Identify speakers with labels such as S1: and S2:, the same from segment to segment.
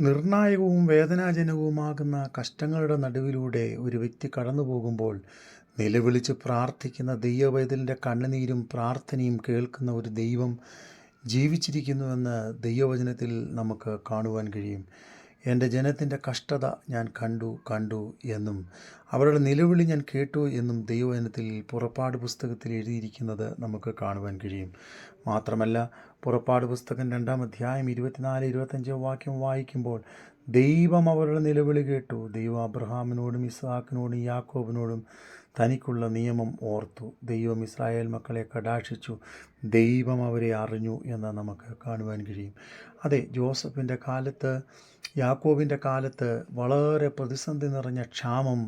S1: നിർണായകവും വേദനാജനകവുമാകുന്ന കഷ്ടങ്ങളുടെ നടുവിലൂടെ ഒരു വ്യക്തി കടന്നു പോകുമ്പോൾ നിലവിളിച്ച് പ്രാർത്ഥിക്കുന്ന ദൈവവൈതലിൻ്റെ കണ്ണുനീരും പ്രാർത്ഥനയും കേൾക്കുന്ന ഒരു ദൈവം ജീവിച്ചിരിക്കുന്നുവെന്ന് ദൈവവചനത്തിൽ നമുക്ക് കാണുവാൻ കഴിയും. എൻ്റെ ജനത്തിൻ്റെ കഷ്ടത ഞാൻ കണ്ടു എന്നും അവരുടെ നിലവിളി ഞാൻ കേട്ടു എന്നും ദൈവവചനത്തിൽ പുറപ്പാട് പുസ്തകത്തിൽ എഴുതിയിരിക്കുന്നത് നമുക്ക് കാണുവാൻ കഴിയും. മാത്രമല്ല, പുറപ്പാട് പുസ്തകം 2-ാം അധ്യായം 24-25 വാക്യം വായിക്കുമ്പോൾ ദൈവം അവരുടെ നിലവിളി കേട്ടു. ദൈവം അബ്രഹാമിനോടും ഇസ്ഹാക്കിനോടും യാക്കോബിനോടും തനിക്കുള്ള നിയമം ഓർത്തു. ദൈവം ഇസ്രായേൽ മക്കളെ കടാക്ഷിച്ചു. ദൈവം അവരെ അറിഞ്ഞു എന്ന് നമുക്ക് കാണുവാൻ കഴിയും. അതെ, ജോസഫിൻ്റെ കാലത്ത്, യാക്കോബിൻ്റെ കാലത്ത് വളരെ പ്രതിസന്ധി നിറഞ്ഞ ക്ഷാമം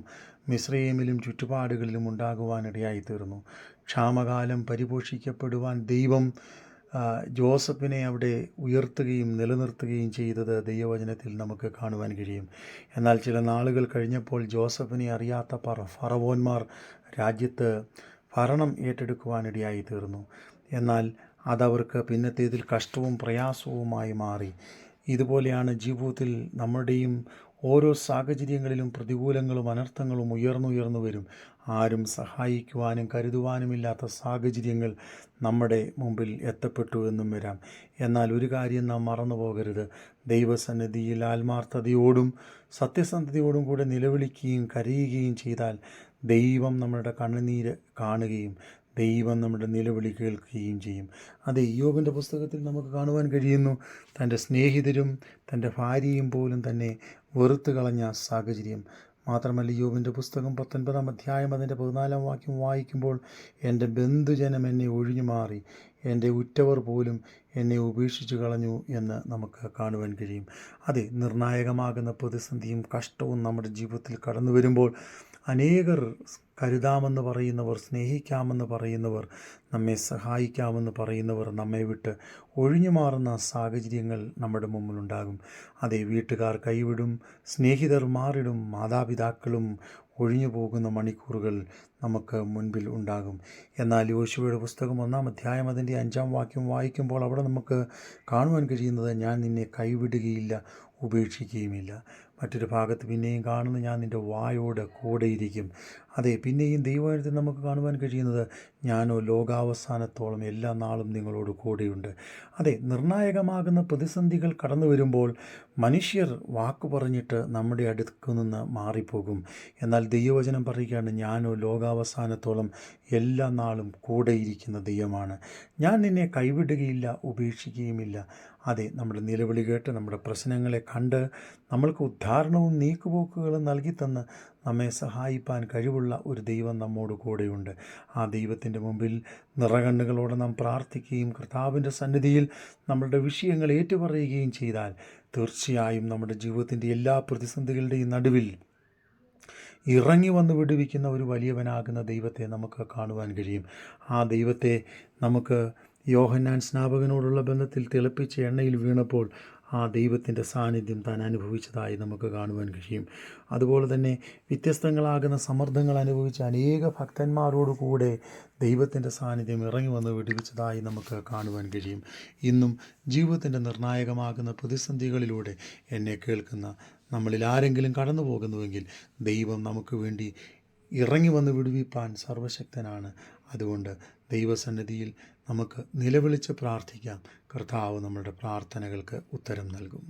S1: മിസ്രയീമിലും ചുറ്റുപാടുകളിലും ഉണ്ടാകുവാനിടയായിത്തീർന്നു. ക്ഷാമകാലം പരിപോഷിക്കപ്പെടുവാൻ ദൈവം ജോസഫിനെ അവിടെ ഉയർത്തുകയും നിലനിർത്തുകയും ചെയ്തത് ദൈവവചനത്തിൽ നമുക്ക് കാണുവാൻ കഴിയും. എന്നാൽ ചില നാളുകൾ കഴിഞ്ഞപ്പോൾ ജോസഫിനെ അറിയാത്ത ഫറവോന്മാർ രാജ്യത്ത് ഭരണം ഏറ്റെടുക്കുവാനിടയായി തീർന്നു. എന്നാൽ അതവർക്ക് പിന്നത്തേതിൽ കഷ്ടവും പ്രയാസവുമായി മാറി. ഇതുപോലെയാണ് ജീവിതത്തിൽ നമ്മുടെയും ഓരോ സാഹചര്യങ്ങളിലും പ്രതികൂലങ്ങളും അനർത്ഥങ്ങളും ഉയർന്നുയർന്നു വരും. ആരും സഹായിക്കുവാനും കരുതുവാനുമില്ലാത്ത സാഹചര്യങ്ങൾ നമ്മുടെ മുമ്പിൽ എത്തപ്പെട്ടു എന്നും വരാം. എന്നാൽ ഒരു കാര്യം നാം മറന്നു പോകരുത്. ദൈവസന്നിധിയിൽ ആത്മാർത്ഥതയോടും സത്യസന്ധതയോടും കൂടെ നിലവിളിക്കുകയും കരയുകയും ചെയ്താൽ ദൈവം നമ്മുടെ കണ്ണുനീര് കാണുകയും ദൈവം നമ്മുടെ നിലവിളി കേൾക്കുകയും ചെയ്യും. അതെ, ഇയ്യോബിൻ്റെ പുസ്തകത്തിൽ നമുക്ക് കാണുവാൻ കഴിയുന്നു, തൻ്റെ സ്നേഹിതരും തൻ്റെ ഭാര്യയും പോലും തന്നെ വെറുത്തു കളഞ്ഞ സാഹചര്യം. മാത്രമല്ല, ഇയ്യോബിൻ്റെ പുസ്തകം 19-ാം അധ്യായം അതിൻ്റെ 14-ാം വാക്യം വായിക്കുമ്പോൾ എൻ്റെ ബന്ധുജനം എന്നെ ഒഴിഞ്ഞു മാറി, എൻ്റെ ഉറ്റവർ പോലും എന്നെ ഉപേക്ഷിച്ചു കളഞ്ഞു എന്ന് നമുക്ക് കാണുവാൻ കഴിയും. അതെ, നിർണായകമാകുന്ന പ്രതിസന്ധിയും കഷ്ടവും നമ്മുടെ ജീവിതത്തിൽ കടന്നു വരുമ്പോൾ അനേകർ കരുതാമെന്ന് പറയുന്നവർ, സ്നേഹിക്കാമെന്ന് പറയുന്നവർ, നമ്മെ സഹായിക്കാമെന്ന് പറയുന്നവർ നമ്മെ വിട്ട് ഒഴിഞ്ഞു മാറുന്ന സാഹചര്യങ്ങൾ നമ്മുടെ മുമ്പിലുണ്ടാകും. അതേ, വീട്ടുകാർ കൈവിടും, സ്നേഹിതർ മാറിടും, മാതാപിതാക്കളും ഒഴിഞ്ഞു പോകുന്ന മണിക്കൂറുകൾ നമുക്ക് മുൻപിൽ ഉണ്ടാകും. എന്നാൽ യോശുവയുടെ പുസ്തകം 1-ാം അധ്യായം അതിൻ്റെ 5-ാം വാക്യം വായിക്കുമ്പോൾ അവിടെ നമുക്ക് കാണുവാൻ കഴിയുന്നത്, ഞാൻ നിന്നെ കൈവിടുകയില്ല, ഉപേക്ഷിക്കുകയുമില്ല. മറ്റൊരു ഭാഗത്ത് പിന്നെയും കാണുന്നു, ഞാൻ നിൻ്റെ വായോട് കൂടെയിരിക്കും. അതെ, പിന്നെയും ദൈവവചനത്തിൽ നമുക്ക് കാണുവാൻ കഴിയുന്നത്, ഞാനോ ലോകാവസാനത്തോളം എല്ലാ നാളും നിങ്ങളോട് കൂടെയുണ്ട്. അതെ, നിർണായകമാകുന്ന പ്രതിസന്ധികൾ കടന്നു വരുമ്പോൾ മനുഷ്യർ വാക്കു പറഞ്ഞിട്ട് നമ്മുടെ അടുക്കൽ നിന്ന് മാറിപ്പോകും. എന്നാൽ ദൈവവചനം പറയുകയാണ്, ഞാനോ ലോകാവസാനത്തോളം എല്ലാ നാളും കൂടെയിരിക്കുന്ന ദൈവമാണ്. ഞാൻ നിന്നെ കൈവിടുകയില്ല, ഉപേക്ഷിക്കുകയുമില്ല. അതെ, നമ്മുടെ നിലവിളി കേട്ട് നമ്മുടെ പ്രശ്നങ്ങളെ കണ്ട് നമ്മൾക്ക് ഉദ്ധാരണവും നീക്കുപോക്കുകളും നൽകിത്തന്ന് നമ്മെ സഹായിപ്പാൻ കഴിവുള്ള ഒരു ദൈവം നമ്മോട് കൂടെയുണ്ട്. ആ ദൈവത്തിൻ്റെ മുമ്പിൽ നിറകണ്ണുകളോടെ നാം പ്രാർത്ഥിക്കുകയും കർത്താവിൻ്റെ സന്നിധിയിൽ നമ്മളുടെ വിഷയങ്ങൾ ഏറ്റുപറയുകയും ചെയ്താൽ തീർച്ചയായും നമ്മുടെ ജീവിതത്തിൻ്റെ എല്ലാ പ്രതിസന്ധികളുടെയും നടുവിൽ ഇറങ്ങി വന്ന് വിടുവിക്കുന്ന ഒരു വലിയവനാകുന്ന ദൈവത്തെ നമുക്ക് കാണുവാൻ കഴിയും. ആ ദൈവത്തെ നമുക്ക് യോഹന്നാൻ സ്നാപകനോടുള്ള ബന്ധത്തിൽ തിളപ്പിച്ച എണ്ണയിൽ വീണപ്പോൾ ആ ദൈവത്തിൻ്റെ സാന്നിധ്യം താൻ അനുഭവിച്ചതായി നമുക്ക് കാണുവാൻ കഴിയും. അതുപോലെ തന്നെ വ്യത്യസ്തങ്ങളാകുന്ന സമ്മർദ്ദങ്ങൾ അനുഭവിച്ച അനേക ഭക്തന്മാരോടുകൂടെ ദൈവത്തിൻ്റെ സാന്നിധ്യം ഇറങ്ങി വന്ന് വിടുവിച്ചതായി നമുക്ക് കാണുവാൻ കഴിയും. ഇന്നും ജീവിതത്തിൻ്റെ നിർണായകമാകുന്ന പ്രതിസന്ധികളിലൂടെ എന്നെ കേൾക്കുന്ന നമ്മളിൽ ആരെങ്കിലും കടന്നു പോകുന്നുവെങ്കിൽ ദൈവം നമുക്ക് വേണ്ടി ഇറങ്ങി വന്ന് വിടുവിപ്പാൻ സർവശക്തനാണ്. അതുകൊണ്ട് ദൈവസന്നിധിയിൽ നമുക്ക് നിലവിളിച്ച് പ്രാർത്ഥിക്കാം. കർത്താവ് നമ്മുടെ പ്രാർത്ഥനകൾക്ക് ഉത്തരം നൽകും.